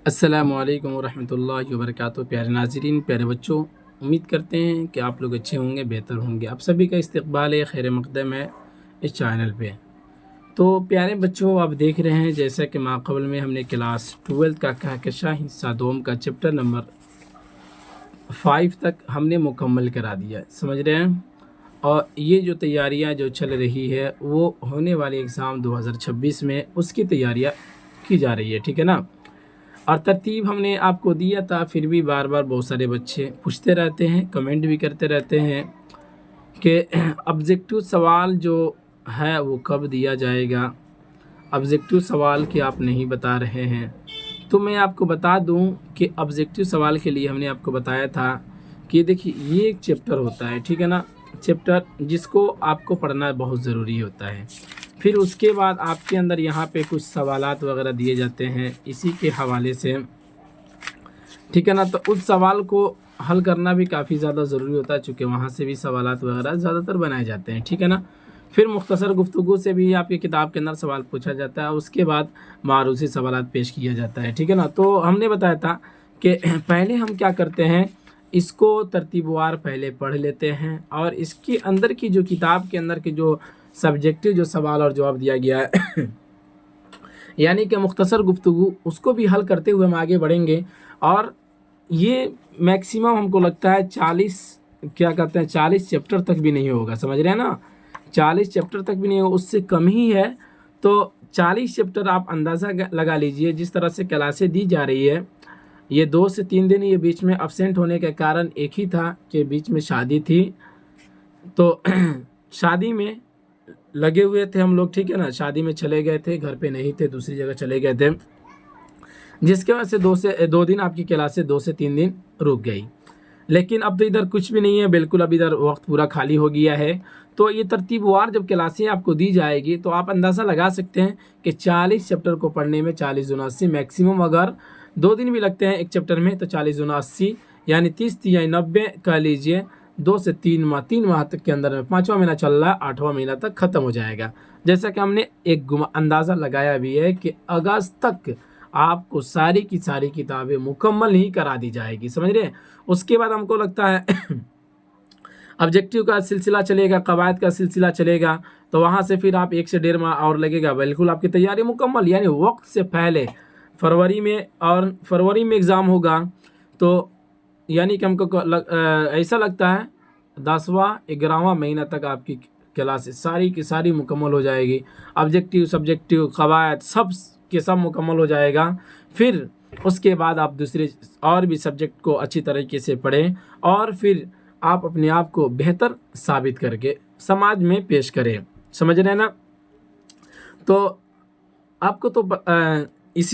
السلام علیکم ورحمۃ اللہ وبرکاتہ۔ پیارے ناظرین، پیارے بچوں، امید کرتے ہیں کہ آپ لوگ اچھے ہوں گے، بہتر ہوں گے۔ آپ سبھی کا استقبال ہے، خیر مقدم ہے اس چینل پہ۔ تو پیارے بچوں، آپ دیکھ رہے ہیں جیسا کہ ماقبل میں ہم نے کلاس 12 کا کہکشاں حصہ دوم کا چیپٹر نمبر 5 تک ہم نے مکمل کرا دیا، سمجھ رہے ہیں؟ اور یہ جو تیاریاں جو چل رہی ہے وہ ہونے والے ایگزام 2026 میں اس کی تیاریاں کی جا رہی ہے، ٹھیک ہے نا؟ اور ترتیب ہم نے آپ کو دیا تھا، پھر بھی بار بار بہت سارے بچے پوچھتے رہتے ہیں، کمنٹ بھی کرتے رہتے ہیں کہ آبجیکٹو سوال جو ہے وہ کب دیا جائے گا، آبجیکٹو سوال کہ آپ نہیں بتا رہے ہیں۔ تو میں آپ کو بتا دوں کہ آبجیکٹو سوال کے لیے ہم نے آپ کو بتایا تھا کہ دیکھیے یہ ایک چیپٹر ہوتا ہے، ٹھیک ہے نا؟ چیپٹر جس کو آپ کو پڑھنا بہت ضروری ہوتا ہے۔ پھر اس کے بعد آپ کے اندر یہاں پہ کچھ سوالات وغیرہ دیے جاتے ہیں اسی کے حوالے سے، ٹھیک ہے نا؟ تو اس سوال کو حل کرنا بھی کافی زیادہ ضروری ہوتا ہے، چونکہ وہاں سے بھی سوالات وغیرہ زیادہ تر بنائے جاتے ہیں، ٹھیک ہے نا؟ پھر مختصر گفتگو سے بھی آپ کی کتاب کے اندر سوال پوچھا جاتا ہے، اس کے بعد معروضی سوالات پیش کیا جاتا ہے، ٹھیک ہے نا؟ تو ہم نے بتایا تھا کہ پہلے ہم کیا کرتے ہیں، اس کو ترتیب وار پہلے پڑھ لیتے ہیں، اور اس کے اندر کی جو کتاب کے اندر کی جو سبجیکٹو جو سوال اور جواب دیا گیا ہے یعنی کہ مختصر گفتگو، اس کو بھی حل کرتے ہوئے ہم آگے بڑھیں گے۔ اور یہ میکسیمم ہم کو لگتا ہے 40 چیپٹر تک بھی نہیں ہوگا، سمجھ رہے ہیں نا؟ 40 چیپٹر تک بھی نہیں ہوگا، اس سے کم ہی ہے۔ تو 40 چیپٹر آپ اندازہ لگا لیجئے، جس طرح سے کلاسیں دی جا رہی ہے، یہ 2 سے 3 دن یہ بیچ میں ابسینٹ ہونے کا کارن ایک ہی تھا کہ بیچ میں شادی تھی، تو شادی میں لگے ہوئے تھے ہم لوگ، ٹھیک ہے نا؟ شادی میں چلے گئے تھے، گھر پہ نہیں تھے، دوسری جگہ چلے گئے تھے، جس کی وجہ سے 2 دن آپ کی کلاسیں 2 سے 3 دن رک گئی۔ لیکن اب تو ادھر کچھ بھی نہیں ہے، بالکل اب ادھر وقت پورا خالی ہو گیا ہے۔ تو یہ ترتیب وار جب کلاسیں آپ کو دی جائے گی تو آپ اندازہ لگا سکتے ہیں کہ 40 چیپٹر کو پڑھنے میں 40 × 80 میکسیمم، اگر 2 دن بھی لگتے ہیں ایک چیپٹر میں تو 40 × 80 یعنی 30 یا 90 کہہ لیجئے، 2 سے 3 ماہ، 3 ماہ تک کے اندر میں 5واں مہینہ چل رہا ہے، 8واں مہینہ تک ختم ہو جائے گا۔ جیسا کہ ہم نے ایک اندازہ لگایا بھی ہے کہ اگست تک آپ کو ساری کی ساری کتابیں مکمل ہی کرا دی جائے گی، سمجھ رہے ہیں؟ اس کے بعد ہم کو لگتا ہے آبجیکٹیو کا سلسلہ چلے گا، قواعد کا سلسلہ چلے گا، تو وہاں سے پھر آپ 1 سے 1.5 ماہ اور لگے گا، بالکل آپ کی تیاری مکمل، یعنی وقت سے پہلے فروری میں ایگزام ہوگا، تو یعنی کہ ہم کو ایسا لگتا ہے 10واں 11واں مہینہ تک آپ کی کلاسیں ساری کی ساری مکمل ہو جائے گی، آبجیکٹیو سبجیکٹیو قواعد سب کے سب مکمل ہو جائے گا۔ پھر اس کے بعد آپ دوسرے اور بھی سبجیکٹ کو اچھی طریقے سے پڑھیں، اور پھر آپ اپنے آپ کو بہتر ثابت کر کے سماج میں پیش کریں، سمجھ رہے ہیں نا؟ تو آپ کو تو اس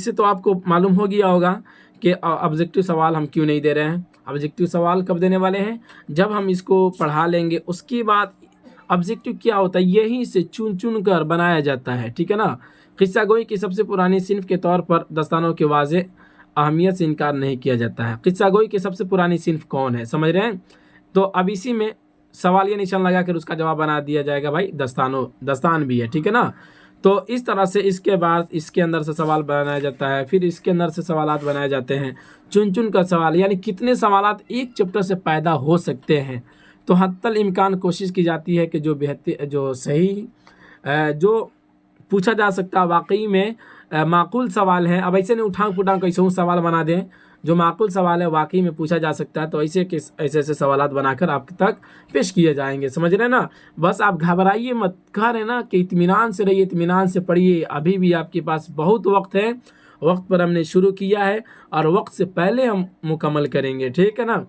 سے تو آپ کو معلوم ہو گیا ہوگا کہ آبجیکٹیو سوال ہم کیوں نہیں دے رہے ہیں۔ آبجیکٹیو سوال کب دینے والے ہیں؟ جب ہم اس کو پڑھا لیں گے، اس کے بعد آبجیکٹیو کیا ہوتا ہے، یہیں سے چن کر بنایا جاتا ہے، ٹھیک ہے نا؟ قصہ گوئی کی سب سے پرانی صنف کے طور پر دستانوں کے واضح اہمیت سے انکار نہیں کیا جاتا ہے۔ قصہ گوئی کی سب سے پرانی صنف کون ہے، سمجھ رہے ہیں؟ تو اب اسی میں سوال یہ نشان لگا کر اس کا جواب بنا دیا جائے گا، بھائی دستان بھی ہے، ٹھیک ہے نا؟ تو اس طرح سے اس کے بعد اس کے اندر سے سوال بنایا جاتا ہے، پھر اس کے اندر سے سوالات بنائے جاتے ہیں، چن کا سوال، یعنی کتنے سوالات ایک چیپٹر سے پیدا ہو سکتے ہیں۔ تو حتی الامکان کوشش کی جاتی ہے کہ جو صحیح جو پوچھا جا سکتا ہے واقعی میں معقول سوال ہے، اب ایسے نہیں اٹھاؤ پٹاؤ کیسے سوال بنا دیں، جو معقول سوال ہے واقعی میں پوچھا جا سکتا ہے، تو ایسے سوالات بنا کر آپ تک پیش کیے جائیں گے، سمجھ رہے ہیں نا؟ بس آپ گھبرائیے مت، کہہ رہے ہیں نا کہ اطمینان سے رہیے، اطمینان سے پڑھیے، ابھی بھی آپ کے پاس بہت وقت ہے، وقت پر ہم نے شروع کیا ہے اور وقت سے پہلے ہم مکمل کریں گے، ٹھیک ہے نا؟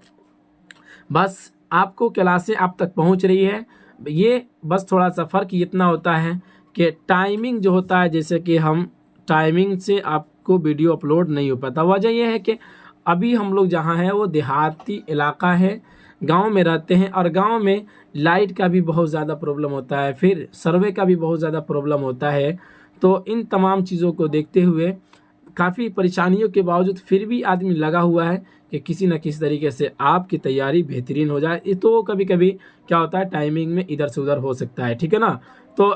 بس آپ کو کلاسیں آپ تک پہنچ رہی ہے، یہ بس تھوڑا سا فرق اتنا ہوتا ہے کہ ٹائمنگ جو ہوتا ہے، جیسے کہ ہم ٹائمنگ سے آپ کو ویڈیو اپلوڈ نہیں ہو پاتا، وجہ یہ ہے کہ ابھی ہم لوگ جہاں ہیں وہ دیہاتی علاقہ ہے، گاؤں میں رہتے ہیں، اور گاؤں میں لائٹ کا بھی بہت زیادہ پرابلم ہوتا ہے، پھر سروے کا بھی بہت زیادہ پرابلم ہوتا ہے، تو ان تمام چیزوں کو دیکھتے ہوئے کافی پریشانیوں کے باوجود پھر بھی آدمی لگا ہوا ہے کہ کسی نہ کسی طریقے سے آپ کی تیاری بہترین ہو جائے، تو کبھی کیا ہوتا ہے ٹائمنگ میں ادھر سے ادھر ہو سکتا ہے، ٹھیک ہے نا؟ تو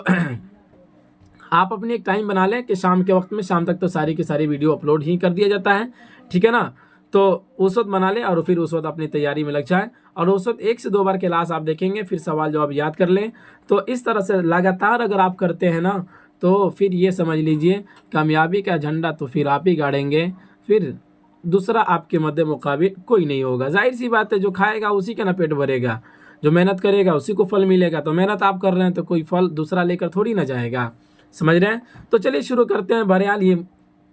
آپ اپنی ایک ٹائم بنا لیں کہ شام کے وقت میں، شام تک تو ساری کی ساری ویڈیو اپلوڈ ہی کر دیا جاتا ہے، ٹھیک ہے نا، تو اس وقت بنا لیں اور پھر اس وقت اپنی تیاری میں لگ جائیں، اور اس وقت 1 سے 2 بار کلاس آپ دیکھیں گے، پھر سوال جواب یاد کر لیں. تو اس طرح سے لگاتار اگر آپ کرتے ہیں نا تو پھر یہ سمجھ لیجئے کامیابی کا جھنڈا تو پھر آپ ہی گاڑیں گے، پھر دوسرا آپ کے مد مقابل کوئی نہیں ہوگا. ظاہر سی بات ہے، جو کھائے گا اسی کا نا پیٹ بھرے گا، جو محنت کرے گا اسی کو پھل ملے گا. تو محنت آپ کر رہے ہیں تو کوئی پھل دوسرا لے کر تھوڑی نہ جائے گا، سمجھ رہے ہیں. تو چلیے شروع کرتے ہیں. بہرحال یہ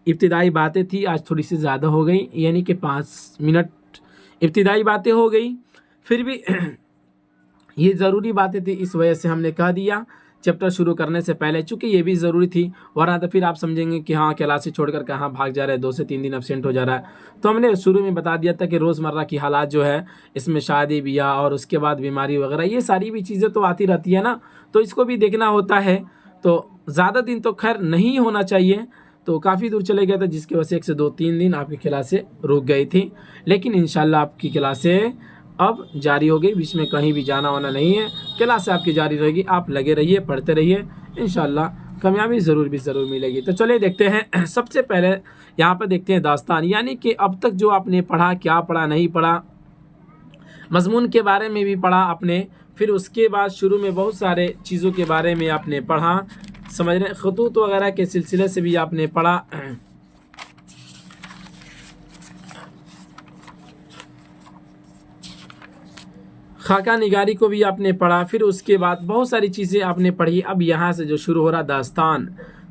ابتدائی باتیں تھی، آج تھوڑی سی زیادہ ہو گئی، یعنی کہ 5 منٹ ابتدائی باتیں ہو گئی، پھر بھی یہ ضروری باتیں تھی، اس وجہ سے ہم نے کہہ دیا چیپٹر شروع کرنے سے پہلے، چونکہ یہ بھی ضروری تھی، ورنہ تو پھر آپ سمجھیں گے کہ ہاں کلاسیں چھوڑ کر کہاں بھاگ جا رہا ہے، 2 سے 3 دن ابسینٹ ہو جا رہا ہے. تو ہم نے شروع میں بتا دیا تھا کہ روزمرہ کی حالات جو ہے اس میں شادی بیاہ اور اس کے بعد بیماری وغیرہ، یہ ساری بھی چیزیں تو آتی رہتی ہے نا، تو اس کو بھی دیکھنا ہوتا ہے. تو زیادہ دن تو خیر نہیں ہونا چاہیے، تو کافی دور چلے گئے تھے، جس کی وجہ سے 1 سے 2-3 دن آپ کی کلاسیں رک گئی تھی، لیکن انشاءاللہ آپ کی کلاسیں اب جاری ہو گئی، بیچ میں کہیں بھی جانا ہونا نہیں ہے، کلاس آپ کی جاری رہے گی، آپ لگے رہیے، پڑھتے رہیے، انشاءاللہ کامیابی ضرور ملے گی. تو چلے دیکھتے ہیں. سب سے پہلے یہاں پہ دیکھتے ہیں داستان، یعنی کہ اب تک جو آپ نے پڑھا، کیا پڑھا، نہیں پڑھا، مضمون کے بارے میں بھی پڑھا آپ نے، پھر اس کے بعد شروع میں بہت سارے چیزوں کے بارے میں آپ نے پڑھا، سمجھ رہے ہیں، خطوط وغیرہ کے سلسلے سے بھی آپ نے پڑھا، خاکہ نگاری کو بھی آپ نے پڑھا، پھر اس کے بعد بہت ساری چیزیں آپ نے پڑھی. اب یہاں سے جو شروع ہو رہا داستان،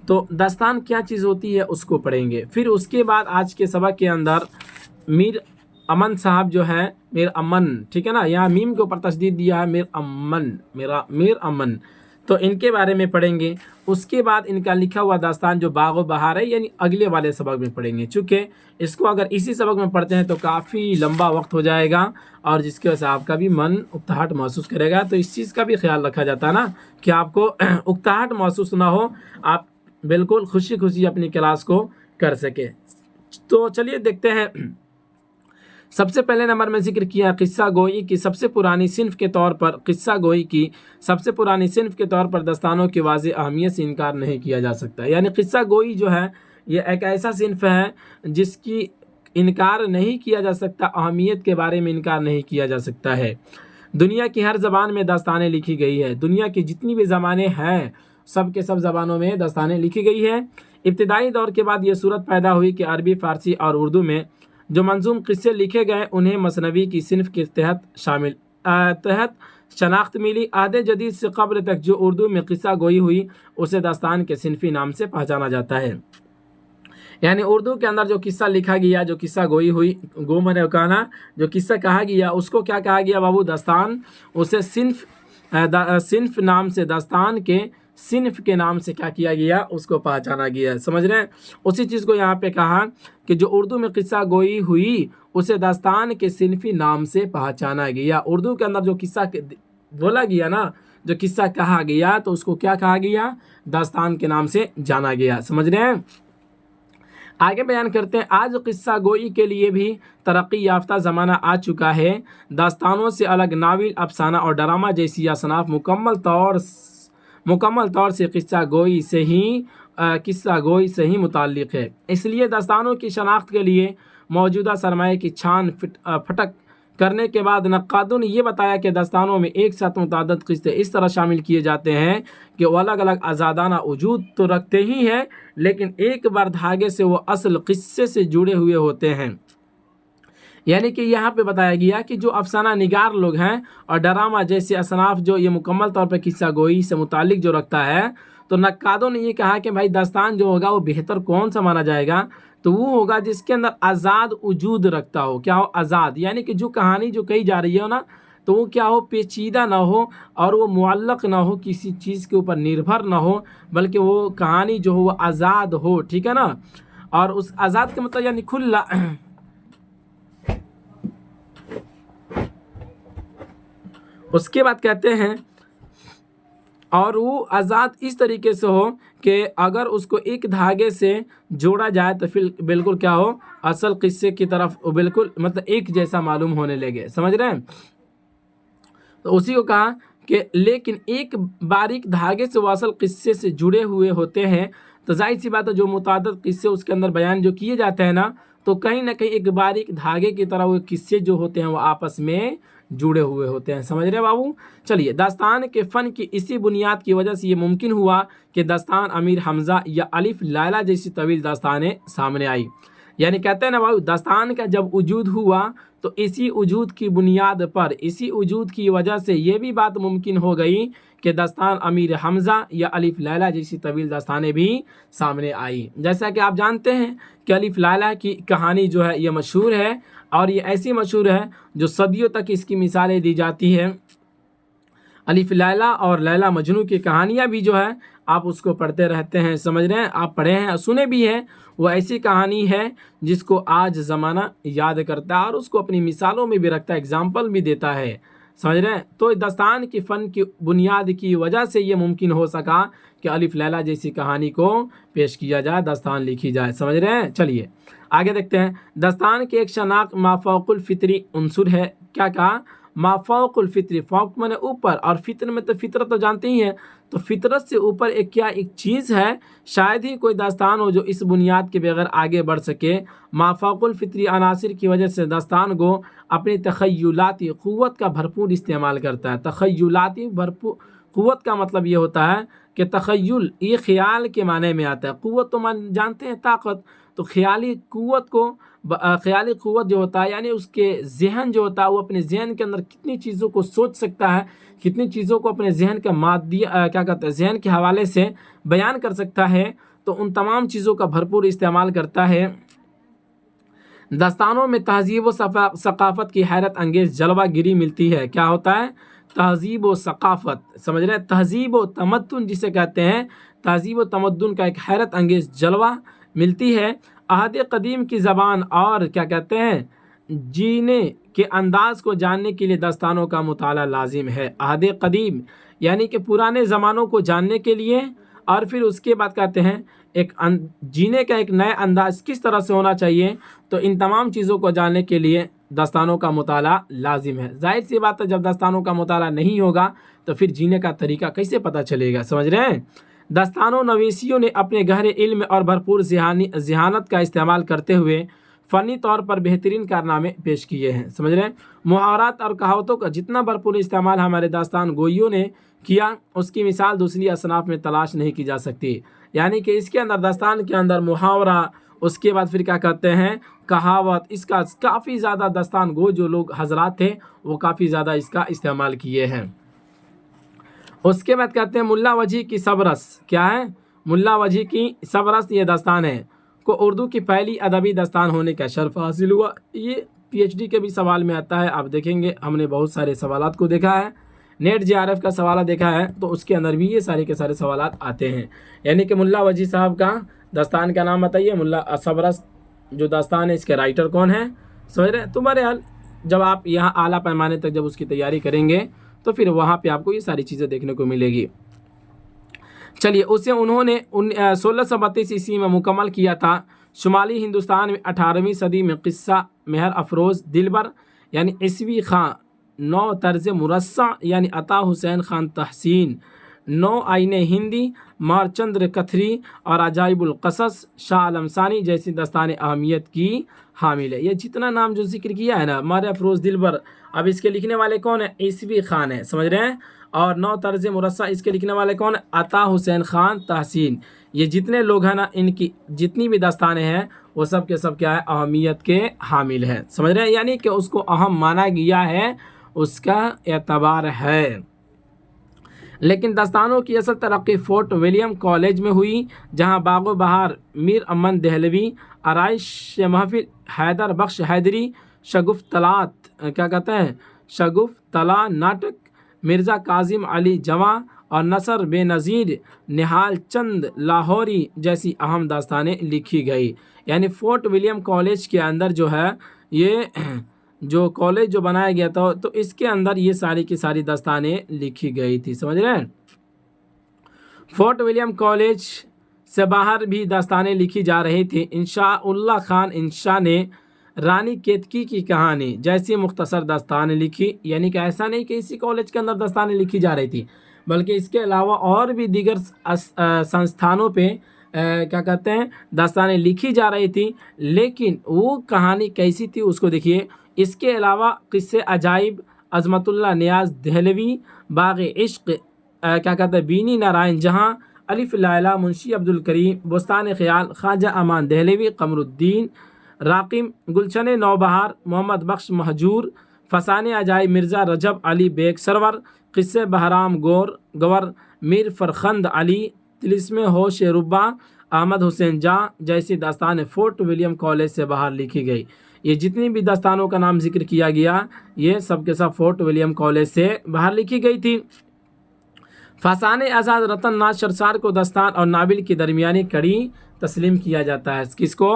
تو داستان کیا چیز ہوتی ہے اس کو پڑھیں گے. پھر اس کے بعد آج کے سبق کے اندر میر امن صاحب جو ہے، میر امن، ٹھیک ہے نا، یہاں میم کے اوپر تشدید دیا ہے، میر امن، تو ان کے بارے میں پڑھیں گے. اس کے بعد ان کا لکھا ہوا داستان جو باغ و بہار ہے، یعنی اگلے والے سبق میں پڑھیں گے، چونکہ اس کو اگر اسی سبق میں پڑھتے ہیں تو کافی لمبا وقت ہو جائے گا، اور جس کی وجہ سے آپ کا بھی من اکتاہٹ محسوس کرے گا. تو اس چیز کا بھی خیال رکھا جاتا ہے نا کہ آپ کو اکتاہٹ محسوس نہ ہو، آپ بالکل خوشی خوشی اپنی کلاس کو کر سکے. تو چلیے دیکھتے ہیں. سب سے پہلے نمبر میں ذکر کیا قصہ گوئی کی سب سے پرانی صنف کے طور پر، قصہ گوئی کی سب سے پرانی صنف کے طور پر داستانوں کی واضح اہمیت سے انکار نہیں کیا جا سکتا. یعنی قصہ گوئی جو ہے یہ ایک ایسا صنف ہے جس کی انکار نہیں کیا جا سکتا، اہمیت کے بارے میں انکار نہیں کیا جا سکتا ہے. دنیا کی ہر زبان میں داستانیں لکھی گئی ہے، دنیا کی جتنی بھی زبانیں ہیں سب کے سب زبانوں میں داستانیں لکھی گئی ہیں. ابتدائی دور کے بعد یہ صورت پیدا ہوئی کہ عربی، فارسی اور اردو میں جو منظوم قصے لکھے گئے انہیں مثنوی کی صنف کے تحت شناخت ملی. عہد جدید سے قبل تک جو اردو میں قصہ گوئی ہوئی اسے داستان کے صنفی نام سے پہچانا جاتا ہے. یعنی اردو کے اندر جو قصہ لکھا گیا، جو قصہ گوئی ہوئی، جو قصہ کہا گیا، اس کو کیا کہا گیا بابو؟ داستان. اسے صنف نام سے، داستان کے صنف کے نام سے کیا کیا گیا؟ اس کو پہچانا گیا. سمجھ رہے ہیں؟ اسی چیز کو یہاں پہ کہا کہ جو اردو میں قصہ گوئی ہوئی اسے داستان کے صنفی نام سے پہچانا گیا. اردو کے اندر جو قصہ بولا گیا نا، جو قصہ کہا گیا، تو اس کو کیا کہا گیا؟ داستان کے نام سے جانا گیا. سمجھ رہے ہیں؟ آگے بیان کرتے ہیں. آج قصہ گوئی کے لیے بھی ترقی یافتہ زمانہ آ چکا ہے. داستانوں سے الگ ناول، افسانہ اور ڈرامہ جیسی اصناف مکمل طور سے قصہ گوئی سے ہی متعلق ہے. اس لیے داستانوں کی شناخت کے لیے موجودہ سرمایہ کی چھان پھٹک کرنے کے بعد نقادوں نے یہ بتایا کہ داستانوں میں ایک ساتھ متعدد قصے اس طرح شامل کیے جاتے ہیں کہ وہ الگ الگ آزادانہ وجود تو رکھتے ہی ہیں، لیکن ایک بار دھاگے سے وہ اصل قصے سے جڑے ہوئے ہوتے ہیں. یعنی کہ یہاں پہ بتایا گیا کہ جو افسانہ نگار لوگ ہیں اور ڈرامہ جیسے اصناف جو یہ مکمل طور پہ قصہ گوئی سے متعلق جو رکھتا ہے، تو نقادوں نے یہ کہا کہ بھائی داستان جو ہوگا وہ بہتر کون سا مانا جائے گا؟ تو وہ ہوگا جس کے اندر آزاد وجود رکھتا ہو. کیا ہو؟ آزاد. یعنی کہ جو کہانی جو کہی جا رہی ہے نا، تو وہ کیا ہو؟ پیچیدہ نہ ہو اور وہ معلق نہ ہو، کسی چیز کے اوپر نربھر نہ ہو، بلکہ وہ کہانی جو ہو وہ آزاد ہو. ٹھیک ہے نا؟ اور اس آزاد کا مطلب یعنی کھلا. اس کے بعد کہتے ہیں اور وہ آزاد اس طریقے سے ہو کہ اگر اس کو ایک دھاگے سے جوڑا جائے تو پھر بالکل کیا ہو؟ اصل قصے کی طرف بالکل مطلب ایک جیسا معلوم ہونے لگے. سمجھ رہے ہیں؟ تو اسی کو کہا کہ لیکن ایک باریک دھاگے سے واصل قصے سے جڑے ہوئے ہوتے ہیں، تو ظاہر سی بات ہے جو متعدد قصے اس کے اندر بیان جو کیے جاتے ہیں نا، تو کہیں نہ کہیں ایک باریک دھاگے کی طرح وہ قصے جو ہوتے ہیں وہ آپس میں جڑے ہوئے ہوتے ہیں. سمجھ رہے بابو؟ چلیے، داستان کے فن کی اسی بنیاد کی وجہ سے یہ ممکن ہوا کہ داستان امیر حمزہ یا الف لیلا جیسی طویل داستانیں سامنے آئی. یعنی کہتے ہیں نا بابو، داستان کا جب وجود ہوا تو اسی وجود کی بنیاد پر، اسی وجود کی وجہ سے یہ بھی بات ممکن ہو گئی کہ داستان امیر حمزہ یا الف لیلا جیسی طویل داستانیں بھی سامنے آئی. جیسا کہ آپ جانتے ہیں کہ الف لیلا کی کہانی جو ہے یہ مشہور ہے، اور یہ ایسی مشہور ہے جو صدیوں تک اس کی مثالیں دی جاتی ہیں. الف لیلا اور لیلا مجنوں کی کہانیاں بھی جو ہے آپ اس کو پڑھتے رہتے ہیں. سمجھ رہے ہیں؟ آپ پڑھے ہیں اور سنے بھی ہیں. وہ ایسی کہانی ہے جس کو آج زمانہ یاد کرتا ہے اور اس کو اپنی مثالوں میں بھی رکھتا ہے، اگزامپل بھی دیتا ہے. سمجھ رہے ہیں؟ تو داستان کی فن کی بنیاد کی وجہ سے یہ ممکن ہو سکا کہ الف لیلا جیسی کہانی کو پیش کیا جائے، داستان لکھی جائے. سمجھ رہے ہیں؟ چلیے آگے دیکھتے ہیں. داستان کی ایک شناخت مافوق الفطری عنصر ہے. کیا کہا؟ مافوق الفطری. فوق میں نے اوپر، اور فطر میں تو فطرت تو جانتے ہی ہیں، تو فطرت سے اوپر ایک چیز ہے. شاید ہی کوئی داستان ہو جو اس بنیاد کے بغیر آگے بڑھ سکے. مافوق الفطری عناصر کی وجہ سے داستان کو اپنی تخیلاتی قوت کا بھرپور استعمال کرتا ہے. تخیلاتی بھرپور قوت کا مطلب یہ ہوتا ہے کہ تخیل یہ خیال کے معنی میں آتا ہے. قوت تو جانتے ہیں طاقت، تو خیالی قوت جو ہوتا ہے یعنی اس کے ذہن جو ہوتا ہے وہ اپنے ذہن کے اندر کتنی چیزوں کو سوچ سکتا ہے، کتنی چیزوں کو اپنے ذہن کا ذہن کے حوالے سے بیان کر سکتا ہے، تو ان تمام چیزوں کا بھرپور استعمال کرتا ہے. داستانوں میں تہذیب و ثقافت کی حیرت انگیز جلوہ گری ملتی ہے. کیا ہوتا ہے؟ تہذیب و ثقافت. سمجھ رہے ہیں؟ تہذیب و تمدن جسے کہتے ہیں، تہذیب و تمدن کا ایک حیرت انگیز جلوہ ملتی ہے. عہد قدیم کی زبان اور جینے کے انداز کو جاننے کے لیے داستانوں کا مطالعہ لازم ہے. عہد قدیم یعنی کہ پرانے زمانوں کو جاننے کے لیے، اور پھر اس کے بعد کہتے ہیں ایک جینے کا ایک نیا انداز کس طرح سے ہونا چاہیے، تو ان تمام چیزوں کو جاننے کے لیے داستانوں کا مطالعہ لازم ہے. ظاہر سی بات ہے جب داستانوں کا مطالعہ نہیں ہوگا تو پھر جینے کا طریقہ کیسے پتہ چلے گا؟ سمجھ رہے ہیں؟ داستانوں نویسیوں نے اپنے گہرے علم اور بھرپور ذہانت کا استعمال کرتے ہوئے فنی طور پر بہترین کارنامے پیش کیے ہیں. سمجھ رہے ہیں؟ محاورات اور کہاوتوں کا جتنا بھرپور استعمال ہمارے داستان گوئیوں نے کیا، اس کی مثال دوسری اصناف میں تلاش نہیں کی جا سکتی. یعنی کہ اس کے اندر، داستان کے اندر محاورہ، اس کے بعد پھر کیا کہتے ہیں کہاوت، اس کا کافی زیادہ داستان گو جو لوگ حضرات تھے وہ کافی زیادہ اس کا استعمال کیے ہیں. اس کے بعد کہتے ہیں ملا وجہ کی سبرس. کیا ہے؟ ملا وجہ کی سبرس یہ داستان ہے کو اردو کی پہلی ادبی داستان ہونے کا شرف حاصل ہوا. یہ پی ایچ ڈی کے بھی سوال میں آتا ہے. آپ دیکھیں گے ہم نے بہت سارے سوالات کو دیکھا ہے، نیٹ جے آر ایف کا سوالہ دیکھا ہے، تو اس کے اندر بھی یہ سارے کے سارے سوالات آتے ہیں. یعنی کہ ملا وجہ صاحب کا داستان کا نام بتائیے. ملا سبرس جو داستان ہے اس کے رائٹر کون ہیں؟ سمجھ رہے ہیں؟ تو بہرحال جب آپ یہاں اعلیٰ پیمانے تک جب اس کی تیاری کریں گے تو پھر وہاں پہ آپ کو یہ ساری چیزیں دیکھنے کو ملے گی. چلیے، اسے انہوں نے 1632 عیسوی میں مکمل کیا تھا. شمالی ہندوستان میں 18ویں صدی میں قصہ مہر افروز دلبر یعنی عیسوی خان، نو طرز مرصع یعنی عطا حسین خان تحسین، نو آئین ہندی، مار چندر کتھری اور عجائب القصص شاہ عالم ثانی جیسی داستان اہمیت کی حامل ہے. یہ جتنا نام جو ذکر کیا ہے نا، مار افروز دلبر، اب اس کے لکھنے والے کون ہیں؟ عیسوی خان ہیں. سمجھ رہے ہیں؟ اور نو طرز مرصع اس کے لکھنے والے کون ہیں؟ عطا حسین خان تحسین. یہ جتنے لوگ ہیں نا، ان کی جتنی بھی داستانیں ہیں وہ سب کے سب کیا ہے؟ اہمیت کے حامل ہیں. سمجھ رہے ہیں؟ یعنی کہ اس کو اہم مانا گیا ہے، اس کا اعتبار ہے. لیکن داستانوں کی اصل ترقی فورٹ ولیم کالج میں ہوئی، جہاں باغ و بہار، میر امن دہلوی، آرائش محفل، حیدر بخش حیدری، شگف طلع ناٹک، مرزا کاظم علی جواں اور نصر بے نظیر نہال چند لاہوری جیسی اہم داستانیں لکھی گئی. یعنی فورٹ ولیم کالج کے اندر جو ہے یہ جو کالج جو بنایا گیا تھا تو اس کے اندر یہ ساری کی ساری داستانیں لکھی گئی تھی. سمجھ رہے ہیں؟ فورٹ ولیم کالج سے باہر بھی داستانیں لکھی جا رہی تھی. انشاء اللہ خان انشاء نے رانی کیتکی کی کہانی جیسی مختصر داستانیں لکھی، یعنی کہ ایسا نہیں کہ اسی کالج کے اندر داستانیں لکھی جا رہی تھی، بلکہ اس کے علاوہ اور بھی دیگر سنستھانوں پہ کیا کہتے ہیں داستانیں لکھی جا رہی تھی، لیکن وہ کہانی کیسی تھی اس کو دیکھیے۔ اس کے علاوہ قصے عجائب، عظمت اللہ نیاز دہلوی، باغ عشق کیا کہتے ہیں بینی نارائن جہاں، الف لیلا منشی عبد الکریم، بستان خیال خواجہ امان دہلوی، قمر الدین راقم، گلشن نوبہار محمد بخش مہجور، فسانے عجائب مرزا رجب علی بیگ سرور، قصے بہرام گور میر فرخند علی، طلسم ہوش ربا احمد حسین جاں جیسی داستانیں فورٹ ولیم کالج سے باہر لکھی گئی۔ یہ جتنی بھی داستانوں کا نام ذکر کیا گیا یہ سب کے سب فورٹ ولیم کالج سے باہر لکھی گئی تھی۔ فسان آزاد رتن ناز شرسار کو داستان اور ناول کی درمیانی کڑی تسلیم کیا جاتا ہے۔ کس کو؟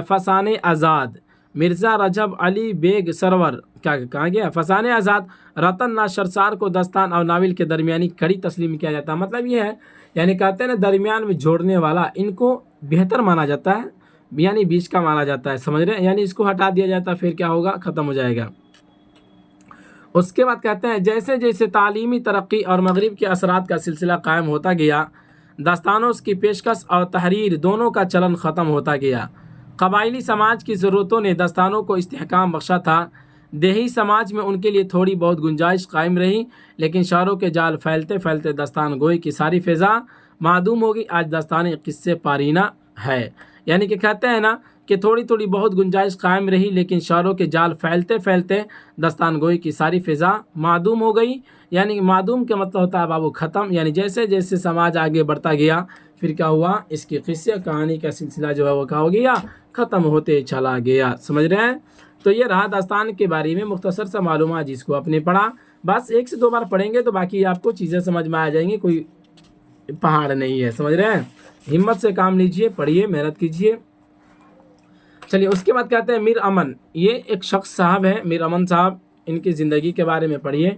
فسان آزاد مرزا رجب علی بیگ سرور کیا کہا گیا؟ فسان آزاد رتن ناز شرسار کو داستان اور ناول کے درمیانی کڑی تسلیم کیا جاتا ہے۔ مطلب یہ ہے یعنی کہتے ہیں نا درمیان میں جوڑنے والا، ان کو بہتر مانا جاتا ہے، یعنی بیچ کا مانا جاتا ہے، سمجھ رہے ہیں؟ یعنی اس کو ہٹا دیا جاتا ہے پھر کیا ہوگا؟ ختم ہو جائے گا۔ اس کے بعد کہتے ہیں جیسے جیسے تعلیمی ترقی اور مغرب کے اثرات کا سلسلہ قائم ہوتا گیا، داستانوں کی پیشکش اور تحریر دونوں کا چلن ختم ہوتا گیا۔ قبائلی سماج کی ضرورتوں نے داستانوں کو استحکام بخشا تھا، دیہی سماج میں ان کے لیے تھوڑی بہت گنجائش قائم رہی، لیکن شعروں کے جال پھیلتے پھیلتے داستان گوئی کی ساری فضا معدوم ہوگی۔ آج داستانیں قصے پارینہ ہے، یعنی کہ کہتے ہیں نا کہ تھوڑی تھوڑی بہت گنجائش قائم رہی، لیکن شعروں کے جال پھیلتے پھیلتے داستان گوئی کی ساری فضا معدوم ہو گئی۔ یعنی معدوم کا مطلب ہوتا ہے بابو ختم، یعنی جیسے جیسے سماج آگے بڑھتا گیا پھر کیا ہوا؟ اس کی قصے کہانی کا سلسلہ جو ہے وہ کیا ہو گیا؟ ختم ہوتے چلا گیا، سمجھ رہے ہیں؟ تو یہ رہا داستان کے بارے میں مختصر سا معلومات جس کو آپ نے پڑھا، بس 1 سے 2 بار پڑھیں گے تو باقی آپ کو چیزیں سمجھ میں آ جائیں گی، کوئی پہاڑ نہیں ہے، سمجھ رہے ہیں؟ ہمت سے کام لیجئے، پڑھیے، محنت کیجئے۔ چلیے اس کے بعد کہتے ہیں میر امن، یہ ایک شخص صاحب ہیں میر امن صاحب، ان کی زندگی کے بارے میں پڑھیے۔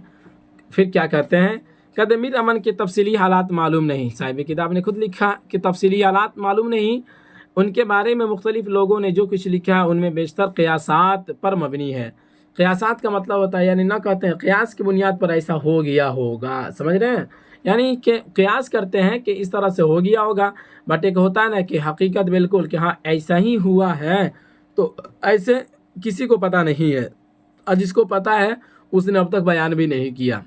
پھر کیا کہتے ہیں؟ کہتے ہیں میر امن کے تفصیلی حالات معلوم نہیں، صاحب کتاب نے خود لکھا کہ تفصیلی حالات معلوم نہیں، ان کے بارے میں مختلف لوگوں نے جو کچھ لکھا ہے ان میں بیشتر قیاسات پر مبنی ہے۔ قیاسات کا مطلب ہوتا ہے یعنی نہ کہتے ہیں قیاس کی بنیاد پر ایسا ہو گیا ہوگا، سمجھ رہے ہیں؟ یعنی کہ قیاس کرتے ہیں کہ اس طرح سے ہو گیا ہوگا، بٹ ایک ہوتا ہے نا کہ حقیقت بالکل کہ ہاں ایسا ہی ہوا ہے، تو ایسے کسی کو پتہ نہیں ہے، اور جس کو پتہ ہے اس نے اب تک بیان بھی نہیں کیا۔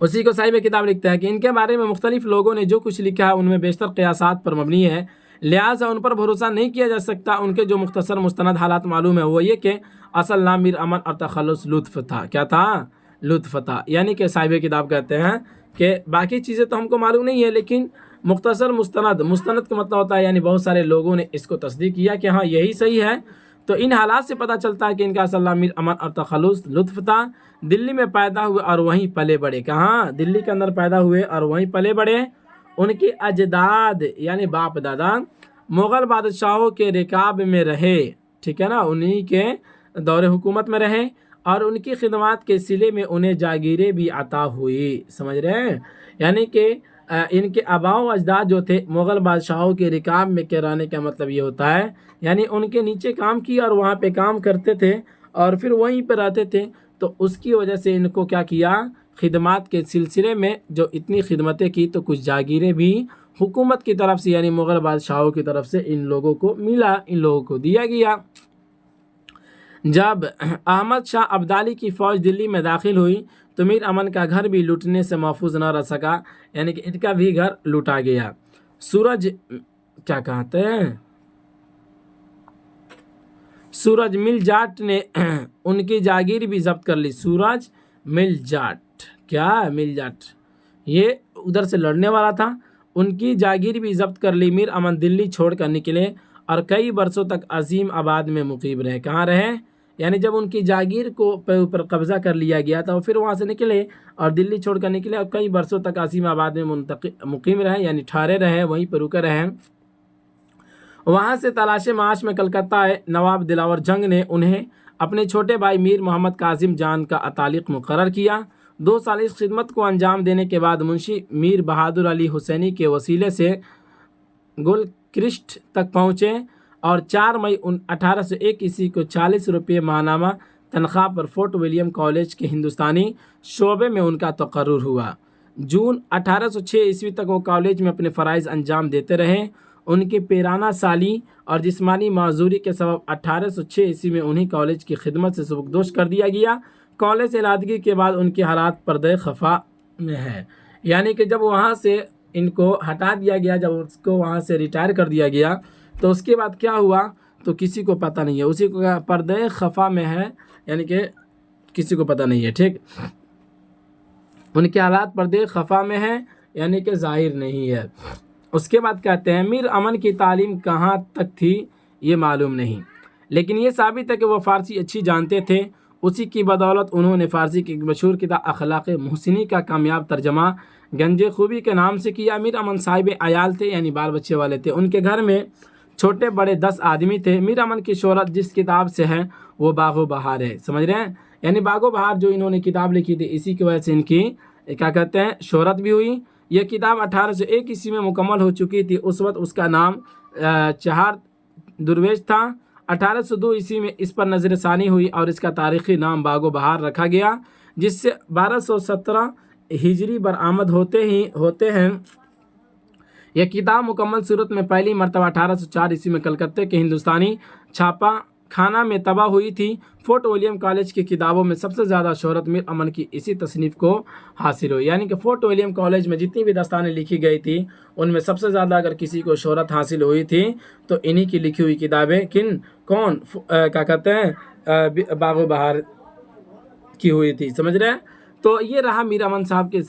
اسی کو صاحب کتاب لکھتا ہے کہ ان کے بارے میں مختلف لوگوں نے جو کچھ لکھا ہے ان میں بیشتر قیاسات پر مبنی ہے، لہٰذا ان پر بھروسہ نہیں کیا جا سکتا۔ ان کے جو مختصر مستند حالات معلوم ہے وہ یہ کہ اصل نام میر امن اور تخلص لطف تھا۔ کیا تھا؟ لطف تھا، یعنی کہ صاحب کتاب کہتے ہیں کہ باقی چیزیں تو ہم کو معلوم نہیں ہے، لیکن مختصر مستند کا مطلب ہوتا ہے یعنی بہت سارے لوگوں نے اس کو تصدیق کیا کہ ہاں یہی صحیح ہے، تو ان حالات سے پتہ چلتا ہے کہ ان کا اصل نام میر امن اور تخلص لطف تھا۔ دلی میں پیدا ہوئے اور وہیں پلے بڑھے، کہاں؟ دلی کے اندر پیدا ہوئے اور وہیں پلے بڑھے۔ ان کے اجداد یعنی باپ دادا مغل بادشاہوں کے رکاب میں رہے، ٹھیک ہے نا، انہی کے دور حکومت میں رہے، اور ان کی خدمات کے صلے میں انہیں جاگیریں بھی عطا ہوئی، سمجھ رہے ہیں؟ یعنی کہ ان کے آباء و اجداد جو تھے مغل بادشاہوں کے رکاب میں کرانے کا مطلب یہ ہوتا ہے یعنی ان کے نیچے کام کیا اور وہاں پہ کام کرتے تھے اور پھر وہیں پہ رہتے تھے، تو اس کی وجہ سے ان کو کیا کیا؟ خدمات کے سلسلے میں جو اتنی خدمتیں کی تو کچھ جاگیریں بھی حکومت کی طرف سے یعنی مغل بادشاہوں کی طرف سے ان لوگوں کو ملا، ان لوگوں کو دیا گیا۔ جب احمد شاہ ابدالی کی فوج دلی میں داخل ہوئی تو میر امن کا گھر بھی لوٹنے سے محفوظ نہ رہ سکا، یعنی کہ ان کا بھی گھر لوٹا گیا۔ سورج کیا کہتے ہیں؟ سورج مل جاٹ نے ان کی جاگیر بھی ضبط کر لی۔ سورج مل جاٹ، کیا مل جاٹ؟ یہ ادھر سے لڑنے والا تھا، ان کی جاگیر بھی ضبط کر لی۔ میر امن دلی چھوڑ کر نکلے اور کئی برسوں تک عظیم آباد میں مقیم رہے۔ کہاں رہے؟ یعنی جب ان کی جاگیر کو اوپر قبضہ کر لیا گیا تھا پھر وہاں سے نکلے اور دلی چھوڑ کر نکلے اور کئی برسوں تک عظیم آباد میں مقیم رہے، یعنی ٹھہرے رہے، وہیں پر رکے رہے۔ وہاں سے تلاش معاش میں کلکتہ آئے۔ نواب دلاور جنگ نے انہیں اپنے چھوٹے بھائی میر محمد کاظم جان کا عطالق مقرر کیا۔ 2 سال اس خدمت کو انجام دینے کے بعد منشی میر بہادر علی حسینی کے وسیلے سے گلکرسٹ تک پہنچے اور 4 مئی 1801 عیسوی کو 40 روپے ماہنامہ تنخواہ پر فورٹ ولیم کالج کے ہندوستانی شعبے میں ان کا تقرر ہوا۔ جون 1806 عیسوی تک وہ کالج میں اپنے فرائض انجام دیتے رہے۔ ان کی پیرانہ سالی اور جسمانی معذوری کے سبب 1806 عیسوی میں انہیں کالج کی خدمت سے سبکدوش کر دیا گیا۔ کالج سے علحدگی کے بعد ان کے حالات پردہ خفا میں ہے، یعنی کہ جب وہاں سے ان کو ہٹا دیا گیا، جب اس کو وہاں سے ریٹائر کر دیا گیا تو اس کے بعد کیا ہوا تو کسی کو پتہ نہیں ہے، اسی کو پردہ خفا میں ہے، یعنی کہ کسی کو پتہ نہیں ہے، ٹھیک۔ ان کے حالات پردہ خفا میں ہیں، یعنی کہ ظاہر نہیں ہے۔ اس کے بعد کہتے ہیں میر امن کی تعلیم کہاں تک تھی یہ معلوم نہیں، لیکن یہ ثابت ہے کہ وہ فارسی اچھی جانتے تھے۔ اسی کی بدولت انہوں نے فارسی کی ایک مشہور کتاب اخلاق محسنی کا کامیاب ترجمہ گنج خوبی کے نام سے کیا۔ میر امن صاحب عیال تھے، یعنی بال بچے والے تھے۔ ان کے گھر میں چھوٹے بڑے 10 آدمی تھے۔ میر امن کی شہرت جس کتاب سے ہے وہ باغ و بہار ہے، سمجھ رہے ہیں؟ یعنی باغ و بہار جو انہوں نے کتاب لکھی تھی، اسی کی وجہ سے ان کی کیا کہتے ہیں شہرت بھی ہوئی۔ یہ کتاب 1801 عیسوی میں مکمل ہو چکی تھی۔ اس وقت اس کا نام چہار درویش تھا۔ 1802 عیسوی میں اس پر نظر ثانی ہوئی اور اس کا تاریخی نام باغ و بہار رکھا گیا، جس سے 1217 ہجری برآمد ہوتے ہیں۔ یہ کتاب مکمل صورت میں پہلی مرتبہ 1804 عیسوی میں کلکتہ کے ہندوستانی چھاپا خانہ میں طبع ہوئی تھی۔ فورٹ ولیم کالج کی کتابوں میں سب سے زیادہ شہرت میر امن کی اسی تصنیف کو حاصل ہوئی، یعنی کہ فورٹ ولیم کالج میں جتنی بھی داستانیں لکھی گئی تھی ان میں سب سے زیادہ اگر کسی کو شہرت حاصل ہوئی تھی تو انہی کی لکھی ہوئی کتابیں کون کیا کہتے ہیں باغ و بہار کی ہوئی تھی، سمجھ رہے ہیں؟ تو یہ رہا میر امن صاحب کے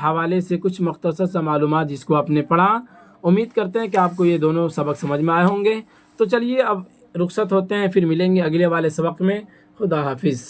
حوالے سے کچھ مختصر سا معلومات جس کو آپ نے پڑھا۔ امید کرتے ہیں کہ آپ کو یہ دونوں سبق سمجھ میں آئے ہوں گے۔ تو چلیے اب رخصت ہوتے ہیں، پھر ملیں گے اگلے والے سبق میں۔ خدا حافظ۔